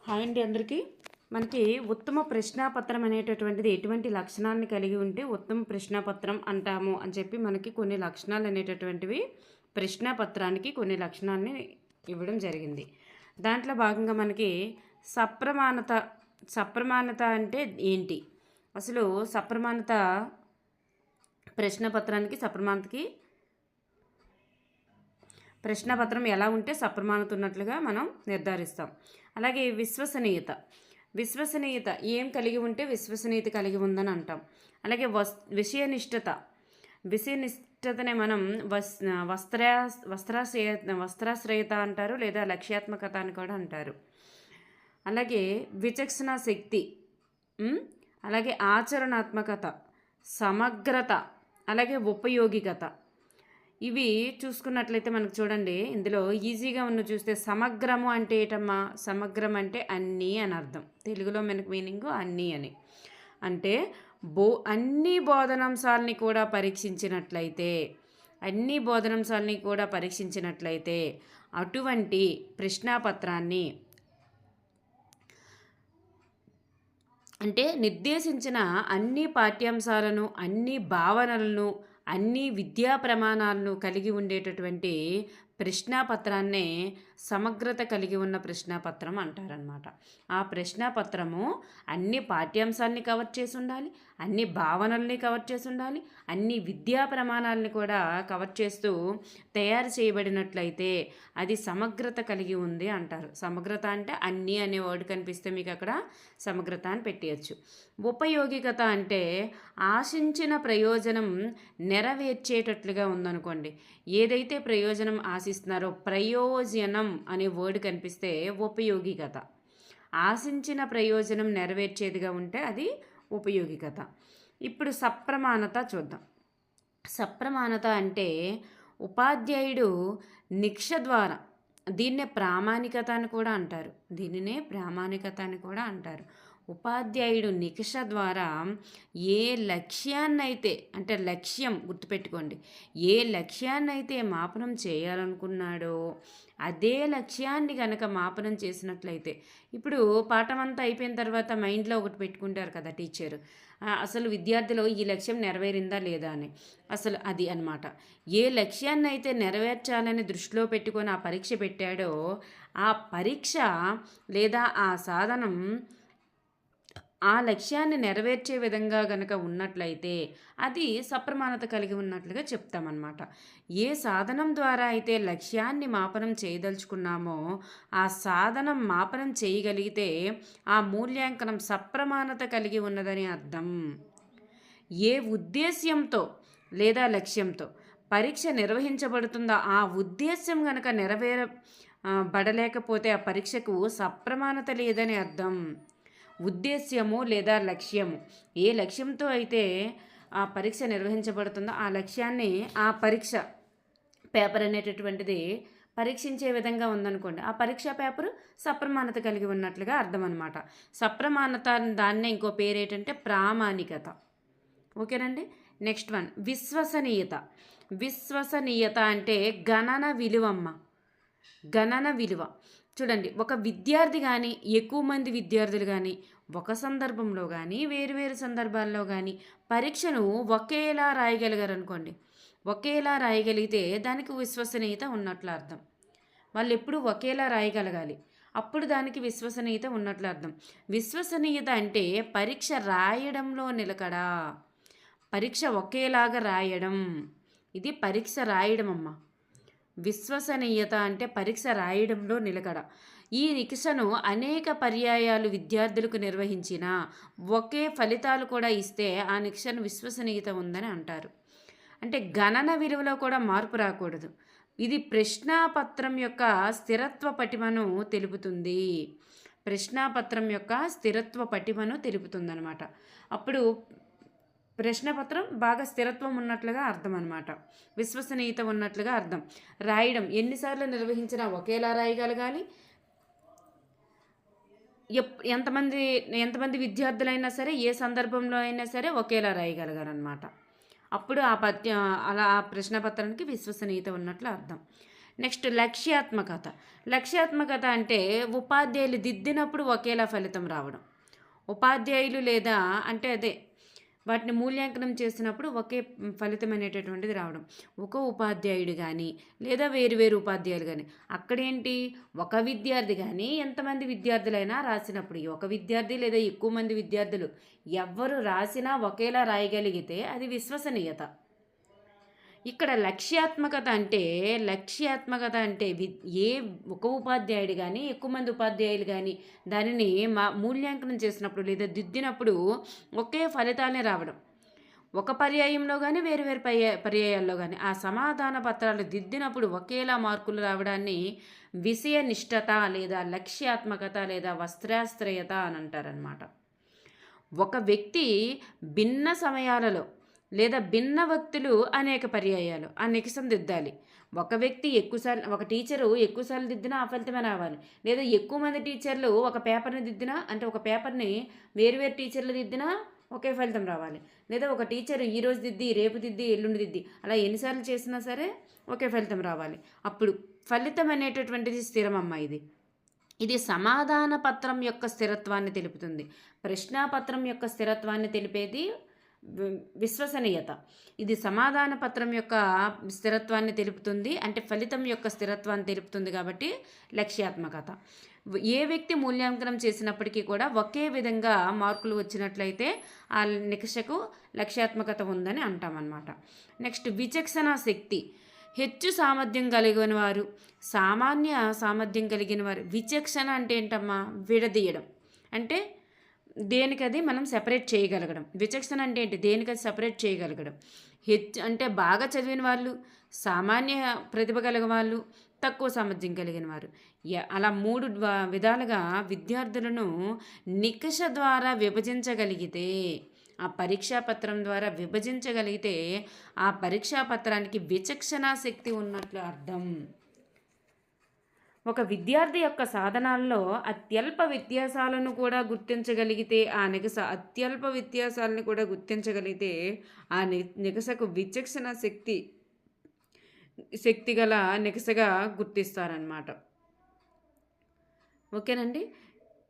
Hi అండి అందరికీ. మనకి ఉత్తమ ప్రశ్నాపత్రం అనేటటువంటిది ఎటువంటి లక్షణాన్ని కలిగి ఉంటే ఉత్తమ ప్రశ్నాపత్రం అంటాము అని చెప్పి మనకి కొన్ని లక్షణాలు అనేటటువంటివి ప్రశ్నాపత్రానికి కొన్ని లక్షణాలని ఇవ్వడం జరిగింది. దాంట్లో భాగంగా మనకి సప్రమాణత సప్రమాణత అంటే ఏంటి, అసలు సప్రమాణత ప్రశ్నపత్రానికి ప్రశ్నపత్రం ఎలా ఉంటే సప్రమాణత ఉన్నట్లుగా మనం నిర్ధారిస్తాం. అలాగే విశ్వసనీయత ఏం కలిగి ఉంటే విశ్వసనీయత కలిగి ఉందని అంటాం. అలాగే విషయనిష్టతనే మనం వస్త్రాశ్రయత అంటారు, లేదా లక్ష్యాత్మకత అని కూడా అంటారు. అలాగే విచక్షణ శక్తి, అలాగే ఆచరణాత్మకత, సమగ్రత, అలాగే ఉపయోగికత. ఇవి చూసుకున్నట్లయితే మనకు చూడండి, ఇందులో ఈజీగా ఉన్న చూస్తే సమగ్రము అంటే ఏటమ్మా? సమగ్రం అంటే అన్నీ అని అర్థం. తెలుగులో మనకు మీనింగ్ అన్నీ అని అంటే అన్ని బోధనాంశాలని కూడా పరీక్షించినట్లయితే అటువంటి ప్రశ్నాపత్రాన్ని అంటే నిర్దేశించిన అన్ని పాఠ్యాంశాలను, అన్ని భావనలను, అన్ని విద్యా ప్రమాణాలను కలిగి ఉండేటటువంటి ప్రశ్నాపత్రాన్నే సమగ్రత కలిగి ఉన్న ప్రశ్నాపత్రం అంటారనమాట. ఆ ప్రశ్నాపత్రము అన్ని పాఠ్యాంశాలని కవర్ చేసి ఉండాలి, అన్ని భావనల్ని కవర్ చేసి ఉండాలి, అన్ని విద్యా ప్రమాణాలని కూడా కవర్ చేస్తూ తయారు చేయబడినట్లయితే అది సమగ్రత కలిగి ఉంది అంటారు. సమగ్రత అంటే అన్నీ అనే వర్డ్ కనిపిస్తే మీకు అక్కడ సమగ్రత అని పెట్టేయచ్చు. ఉపయోగికత అంటే ఆశించిన ప్రయోజనం నెరవేర్చేటట్లుగా ఉందనుకోండి. ఏదైతే ప్రయోజనం ఆశిస్తున్నారో ప్రయోజనం అనే వర్డ్ కనిపిస్తే ఉపయోగికత. ఆశించిన ప్రయోజనం నెరవేర్చేదిగా ఉంటే అది ఉపయోగికత. ఇప్పుడు సప్రమాణత చూద్దాం. సప్రమాణత అంటే ఉపాధ్యాయుడు నిక్ష ద్వారా, దీన్నే ప్రామాణికత అని కూడా అంటారు. ఉపాధ్యాయుడు నికష ద్వారా ఏ లక్ష్యాన్నైతే, అంటే లక్ష్యం గుర్తుపెట్టుకోండి, ఏ లక్ష్యాన్నైతే మాపనం చేయాలనుకున్నాడో అదే లక్ష్యాన్ని కనుక మాపనం చేసినట్లయితే, ఇప్పుడు పాఠం అంతా అయిపోయిన తర్వాత మైండ్లో ఒకటి పెట్టుకుంటారు కదా టీచరు, అసలు విద్యార్థిలో ఈ లక్ష్యం నెరవేరిందా లేదా అని. అసలు అది అన్నమాట. ఏ లక్ష్యాన్ని అయితే నెరవేర్చాలని దృష్టిలో పెట్టుకొని ఆ పరీక్ష పెట్టాడో ఆ పరీక్ష లేదా ఆ సాధనం ఆ లక్ష్యాన్ని నెరవేర్చే విధంగా గనక ఉన్నట్లయితే అది సప్రమాణత కలిగి ఉన్నట్లుగా చెప్తామన్నమాట. ఏ సాధనం ద్వారా అయితే లక్ష్యాన్ని మాపనం చేయదలుచుకున్నామో ఆ సాధనం మాపనం చేయగలిగితే ఆ మూల్యాంకనం సప్రమాణత కలిగి ఉన్నదని అర్థం. ఏ ఉద్దేశ్యంతో లేదా లక్ష్యంతో పరీక్ష నిర్వహించబడుతుందో ఆ ఉద్దేశ్యం గనక బడలేకపోతే ఆ పరీక్షకు సప్రమాణత లేదని అర్థం. ఉద్దేశ్యము లేదా లక్ష్యము, ఏ లక్ష్యంతో అయితే ఆ పరీక్ష నిర్వహించబడుతుందో ఆ లక్ష్యాన్ని, ఆ పరీక్ష పేపర్ అనేటటువంటిది పరీక్షించే విధంగా ఉందనుకోండి, ఆ పరీక్షా పేపరు సప్రమాణత కలిగి ఉన్నట్లుగా అర్థం అనమాట. సప్రమాణత దాన్నే ఇంకో పేరు ఏంటంటే ప్రామాణికత. ఓకేనండి. నెక్స్ట్ వన్ విశ్వసనీయత అంటే గణన విలువ. చూడండి, ఒక విద్యార్థి కానీ, ఎక్కువ మంది విద్యార్థులు కానీ ఒక సందర్భంలో కానీ వేరువేరు సందర్భాల్లో కానీ పరీక్షను ఒకేలా రాయగలిగారు అనుకోండి, ఒకేలా రాయగలిగితే దానికి విశ్వసనీయత ఉన్నట్లు అర్థం. వాళ్ళు ఎప్పుడు ఒకేలా రాయగలగాలి, అప్పుడు దానికి విశ్వసనీయత ఉన్నట్లు అర్థం. విశ్వసనీయత అంటే పరీక్ష రాయడంలో నిలకడ, పరీక్ష ఒకేలాగా రాయడం, ఇది పరీక్ష రాయడం అమ్మ. విశ్వసనీయత అంటే పరీక్ష రాయడంలో నిలకడ. ఈ నికషను అనేక పర్యాయాలు విద్యార్థులకు నిర్వహించిన ఒకే ఫలితాలు కూడా ఇస్తే ఆ నికషను విశ్వసనీయత ఉందని అంటారు. అంటే గణన విలువలో కూడా మార్పు రాకూడదు. ఇది ప్రశ్నాపత్రం యొక్క స్థిరత్వ పటిమను తెలుపుతుందన్నమాట. అప్పుడు ప్రశ్నపత్రం బాగా స్థిరత్వం ఉన్నట్లుగా అర్థం అనమాట, విశ్వసనీయత ఉన్నట్లుగా అర్థం. రాయడం ఎన్నిసార్లు నిర్వహించినా ఒకేలా రాయగలగాలి. ఎంతమంది విద్యార్థులైనా సరే ఏ సందర్భంలో అయినా సరే ఒకేలా రాయగలగాలన్నమాట. అప్పుడు ఆ ప్రశ్నపత్రానికి విశ్వసనీయత ఉన్నట్లు అర్థం. నెక్స్ట్ లక్ష్యాత్మకత. లక్ష్యాత్మకత అంటే ఉపాధ్యాయులు దిద్దినప్పుడు ఒకేలా ఫలితం రావడం. ఉపాధ్యాయులు లేదా అంటే అదే వాటిని మూల్యాంకనం చేసినప్పుడు ఒకే ఫలితం అనేటటువంటిది రావడం. ఒక ఉపాధ్యాయుడు కానీ లేదా వేరు వేరు ఉపాధ్యాయులు కానీ అక్కడేంటి ఒక విద్యార్థి కానీ ఎంతమంది విద్యార్థులైనా రాసినప్పుడు ఒక విద్యార్థి లేదా ఎక్కువ మంది విద్యార్థులు ఎవ్వరు రాసినా ఒకేలా రాయగలిగితే అది విశ్వసనీయత. ఇక్కడ లక్ష్యాత్మకత అంటే ఏ ఒక ఉపాధ్యాయుడు కానీ ఎక్కువ మంది ఉపాధ్యాయులు కానీ దానిని మూల్యాంకనం చేసినప్పుడు లేదా దిద్దినప్పుడు ఒకే ఫలితాలే రావడం. ఒక పర్యాయంలో కానీ వేరు వేరు పర్యాయాల్లో కానీ ఆ సమాధాన పత్రాలు దిద్దినప్పుడు ఒకేలా మార్కులు రావడాన్ని విషయనిష్టత లేదా లక్ష్యాత్మకత లేదా వస్త్రాశ్రయత అని అంటారనమాట. ఒక వ్యక్తి భిన్న సమయాలలో లేదా భిన్న వ్యక్తులు అనేక పర్యాయాలు ఆ నికషం దిద్దాలి. ఒక వ్యక్తి ఒక టీచరు ఎక్కువసార్లు దిద్దినా ఆ ఫలితమే రావాలి. లేదా ఎక్కువ మంది టీచర్లు ఒక పేపర్ని దిద్దినా అంటే ఒక పేపర్ని వేరువేరు టీచర్లు దిద్దినా ఒకే ఫలితం రావాలి. లేదా ఒక టీచరు ఈరోజు దిద్ది రేపు దిద్ది ఎల్లుండి దిద్ది అలా ఎన్నిసార్లు చేసినా సరే ఒకే ఫలితం రావాలి. అప్పుడు ఫలితం అనేటటువంటిది స్థిరమమ్మ. ఇది సమాధాన పత్రం యొక్క స్థిరత్వాన్ని తెలుపుతుంది. ప్రశ్నాపత్రం యొక్క స్థిరత్వాన్ని తెలిపేది విశ్వసనీయత. ఇది సమాధాన పత్రం యొక్క స్థిరత్వాన్ని తెలుపుతుంది, అంటే ఫలితం యొక్క స్థిరత్వాన్ని తెలుపుతుంది. కాబట్టి లక్ష్యాత్మకత. ఏ వ్యక్తి మూల్యాంకనం చేసినప్పటికీ కూడా ఒకే విధంగా మార్కులు వచ్చినట్లయితే ఆ నికషకు లక్ష్యాత్మకత ఉందని అంటామన్నమాట. నెక్స్ట్ విచక్షణ శక్తి. హెచ్చు సామర్థ్యం కలిగిన వారు, సామాన్య సామర్థ్యం కలిగిన వారు. విచక్షణ అంటే ఏంటమ్మా? విడదీయడం అంటే దేనికది మనం సెపరేట్ చేయగలగడం. విచక్షణ అంటే ఏంటి? దేనికది సెపరేట్ చేయగలగడం. అంటే బాగా చదివిన వాళ్ళు, సామాన్య ప్రతిభ కలిగిన వాళ్ళు, తక్కువ సామర్థ్యం కలిగిన వారు. అలా 3 విధాలుగా విద్యార్థులను నికష ద్వారా విభజించగలిగితే, ఆ పరీక్షాపత్రం ద్వారా విభజించగలిగితే ఆ పరీక్షాపత్రానికి విచక్షణా శక్తి ఉన్నట్లు అర్థం. ఒక విద్యార్థి యొక్క సాధనాల్లో అత్యల్ప వ్యత్యాసాలను కూడా గుర్తించగలిగితే అత్యల్ప వ్యత్యాసాలను కూడా గుర్తించగలిగితే ఆ నికషకు విచక్షణ శక్తి గల నికషగా గుర్తిస్తారనమాట. ఓకేనండి.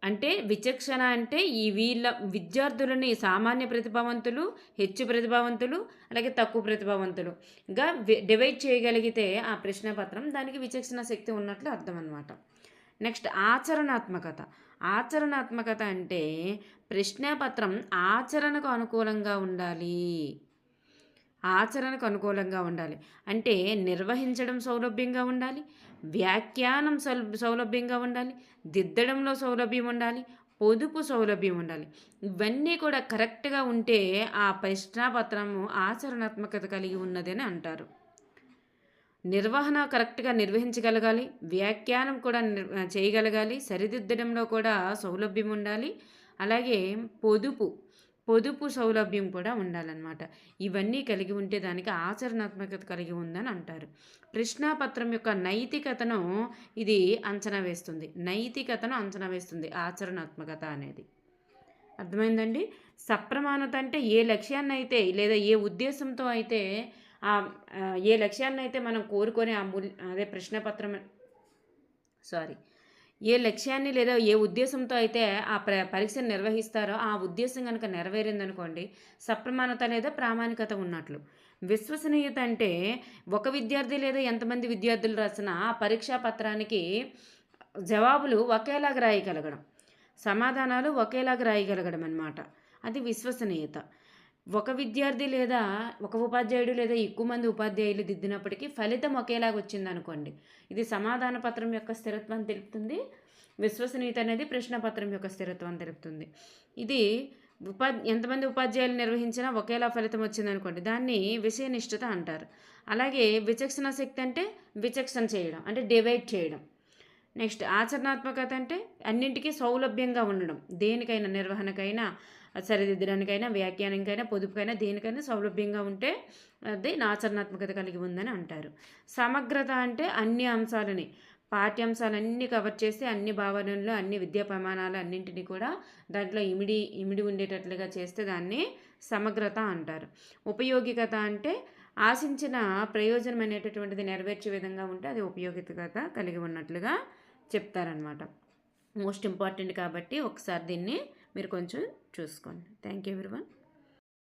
అంటే విచక్షణ అంటే వీళ్ళ విద్యార్థులని సామాన్య ప్రతిభావంతులు, హెచ్చు ప్రతిభావంతులు, అలాగే తక్కువ ప్రతిభావంతులుగా డివైడ్ చేయగలిగితే ఆ ప్రశ్నపత్రం దానికి విచక్షణ శక్తి ఉన్నట్లు అర్థం అన్నమాట. నెక్స్ట్ ఆచరణాత్మకత. ఆచరణాత్మకత అంటే ప్రశ్నపత్రం ఆచరణకు అనుకూలంగా ఉండాలి. అంటే నిర్వహించడం సౌలభ్యంగా ఉండాలి, వ్యాఖ్యానం సౌలభ్యంగా ఉండాలి, దిద్దడంలో సౌలభ్యం ఉండాలి, పొదుపు సౌలభ్యం ఉండాలి. ఇవన్నీ కూడా కరెక్ట్గా ఉంటే ఆ ప్రశ్నాపత్రము ఆచరణాత్మకత కలిగి ఉన్నదని అంటారు. నిర్వహణ కరెక్ట్గా నిర్వహించగలగాలి, వ్యాఖ్యానం కూడా చేయగలగాలి, సరిదిద్దడంలో కూడా సౌలభ్యం ఉండాలి, అలాగే పొదుపు సౌలభ్యం కూడా ఉండాలన్నమాట. ఇవన్నీ కలిగి ఉంటే దానికి ఆచరణాత్మకత కలిగి ఉందని అంటారు. ప్రశ్నాపత్రం యొక్క నైతికతను ఇది అంచనా వేస్తుంది ఆచరణాత్మకత అనేది. అర్థమైందండి? సప్రమాణత అంటే ఏ లక్ష్యాన్ని అయితే లేదా ఏ ఉద్దేశంతో అయితే ఏ లక్ష్యాన్ని అయితే మనం కోరుకొని ఏ లక్ష్యాన్ని లేదా ఏ ఉద్దేశంతో అయితే ఆ పరీక్షను నిర్వహిస్తారో ఆ ఉద్దేశం కనుక నెరవేరిందనుకోండి, సప్రమాణత లేదా ప్రామాణికత ఉన్నట్లు. విశ్వసనీయత అంటే ఒక విద్యార్థి లేదా ఎంతమంది విద్యార్థులు రాసిన ఆ పరీక్షా పత్రానికి జవాబులు ఒకేలాగా రాయగలగడం, సమాధానాలు ఒకేలాగా రాయగలగడం అన్నమాట. అది విశ్వసనీయత. ఒక విద్యార్థి లేదా ఒక ఉపాధ్యాయుడు లేదా ఎక్కువ మంది ఉపాధ్యాయులు దిద్దినప్పటికీ ఫలితం ఒకేలాగా వచ్చిందనుకోండి, ఇది సమాధాన పత్రం యొక్క స్థిరత్వాన్ని తెలుపుతుంది. విశ్వసనీయత అనేది ప్రశ్నపత్రం యొక్క స్థిరత్వాన్ని తెలుపుతుంది. ఇది ఎంతమంది ఉపాధ్యాయులు నిర్వహించినా ఒకేలా ఫలితం వచ్చిందనుకోండి, దాన్ని విషయనిష్టత అంటారు. అలాగే విచక్షణ శక్తి అంటే విచక్షణ చేయడం, అంటే డివైడ్ చేయడం. నెక్స్ట్ ఆచరణాత్మకత అంటే అన్నింటికీ సౌలభ్యంగా ఉండడం, దేనికైనా నిర్వహణకైనా సరిదిద్దడానికైనా వ్యాఖ్యానానికైనా పొదుపుకైనా దేనికైనా సౌలభ్యంగా ఉంటే అది ఆచరణాత్మకత కలిగి ఉందని అంటారు. సమగ్రత అంటే అన్ని అంశాలని పాఠ్యాంశాలన్నీ కవర్ చేసి అన్ని భావనలు అన్ని విద్యా ప్రమాణాలు అన్నింటినీ కూడా దాంట్లో ఇమిడి ఉండేటట్లుగా చేస్తే దాన్ని సమగ్రత అంటారు. ఉపయోగికత అంటే ఆశించిన ప్రయోజనం అనేటటువంటిది నెరవేర్చే విధంగా ఉంటే అది ఉపయోగిత కలిగి ఉన్నట్లుగా చెప్తారనమాట. మోస్ట్ ఇంపార్టెంట్ కాబట్టి ఒకసారి దీన్ని మీరు కొంచెం చూసుకోండి. Thank you everyone.